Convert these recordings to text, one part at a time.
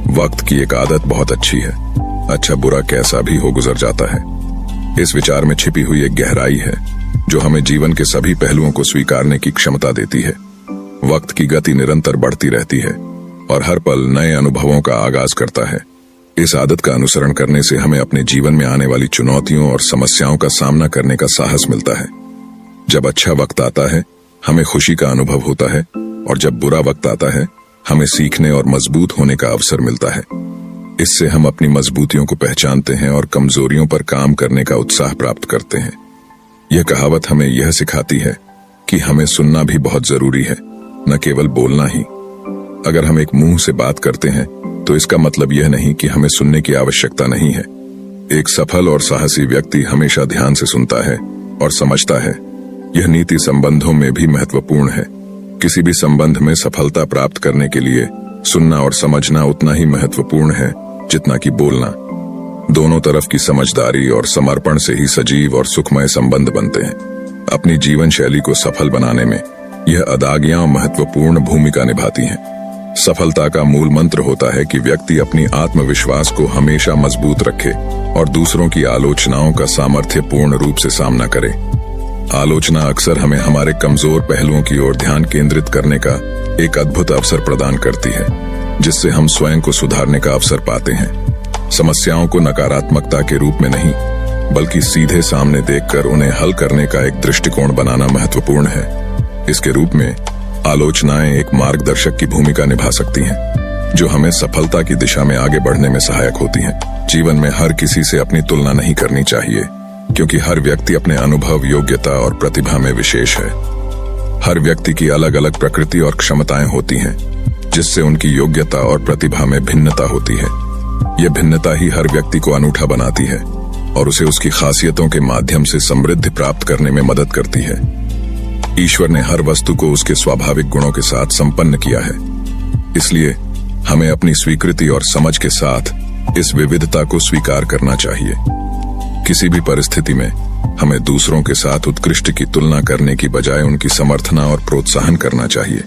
वक्त की एक आदत बहुत अच्छी है, अच्छा बुरा कैसा भी हो गुजर जाता है। इस विचार में छिपी हुई एक गहराई है जो हमें जीवन के सभी पहलुओं को स्वीकारने की क्षमता देती है। वक्त की गति निरंतर बढ़ती रहती है और हर पल नए अनुभवों का आगाज करता है। इस आदत का अनुसरण करने से हमें अपने जीवन में आने वाली चुनौतियों और समस्याओं का सामना करने का साहस मिलता है। जब अच्छा वक्त आता है हमें खुशी का अनुभव होता है और जब बुरा वक्त आता है हमें सीखने और मजबूत होने का अवसर मिलता है। इससे हम अपनी मजबूतियों को पहचानते हैं और कमजोरियों पर काम करने का उत्साह प्राप्त करते हैं। यह कहावत हमें यह सिखाती है कि हमें सुनना भी बहुत जरूरी है, न केवल बोलना ही। अगर हम एक मुंह से बात करते हैं तो इसका मतलब यह नहीं कि हमें सुनने की आवश्यकता नहीं है। एक सफल और साहसी व्यक्ति हमेशा ध्यान से सुनता है और समझता है। यह नीति संबंधों में भी महत्वपूर्ण है। किसी भी संबंध में सफलता प्राप्त करने के लिए सुनना और समझना उतना ही महत्वपूर्ण है जितना कि बोलना। दोनों तरफ की समझदारी और समर्पण से ही सजीव और सुखमय संबंध बनते हैं। अपनी जीवन शैली को सफल बनाने में यह अदागियां महत्वपूर्ण भूमिका निभाती हैं। सफलता का मूल मंत्र होता है कि व्यक्ति अपनी आत्मविश्वास को हमेशा मजबूत रखे और दूसरों की आलोचनाओं का सामर्थ्यपूर्ण रूप से सामना करे। आलोचना अक्सर हमें हमारे कमजोर पहलुओं की ओर ध्यान केंद्रित करने का एक अद्भुत अवसर प्रदान करती है, जिससे हम स्वयं को सुधारने का अवसर पाते हैं। समस्याओं को नकारात्मकता के रूप में नहीं बल्कि सीधे सामने देखकर उन्हें हल करने का एक दृष्टिकोण बनाना महत्वपूर्ण है। इसके रूप में आलोचनाएं एक मार्गदर्शक की भूमिका निभा सकती हैं, जो हमें सफलता की दिशा में आगे बढ़ने में सहायक होती हैं। जीवन में हर किसी से अपनी तुलना नहीं करनी चाहिए, क्योंकि हर व्यक्ति अपने अनुभव, योग्यता और प्रतिभा में विशेष है। हर व्यक्ति की अलग अलग प्रकृति और क्षमताएं होती हैं, जिससे उनकी योग्यता और प्रतिभा में भिन्नता होती है। यह भिन्नता ही हर व्यक्ति को अनूठा बनाती है और उसे उसकी खासियतों के माध्यम से समृद्धि प्राप्त करने में मदद करती है। ईश्वर ने हर वस्तु को उसके स्वाभाविक गुणों के साथ संपन्न किया है, इसलिए हमें अपनी स्वीकृति और समझ के साथ इस विविधता को स्वीकार करना चाहिए। किसी भी परिस्थिति में हमें दूसरों के साथ उत्कृष्ट की तुलना करने की बजाय उनकी समर्थना और प्रोत्साहन करना चाहिए।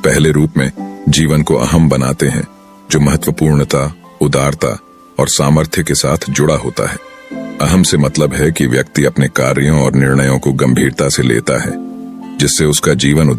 पहले रूप में जीवन को अहम बनाते हैं, जो महत्वपूर्णता, उदारता और सामर्थ्य के साथ जुड़ा होता है। अहम से मतलब है कि व्यक्ति अपने कार्यों और निर्णयों को गंभीरता से लेता है, जिससे उसका जीवन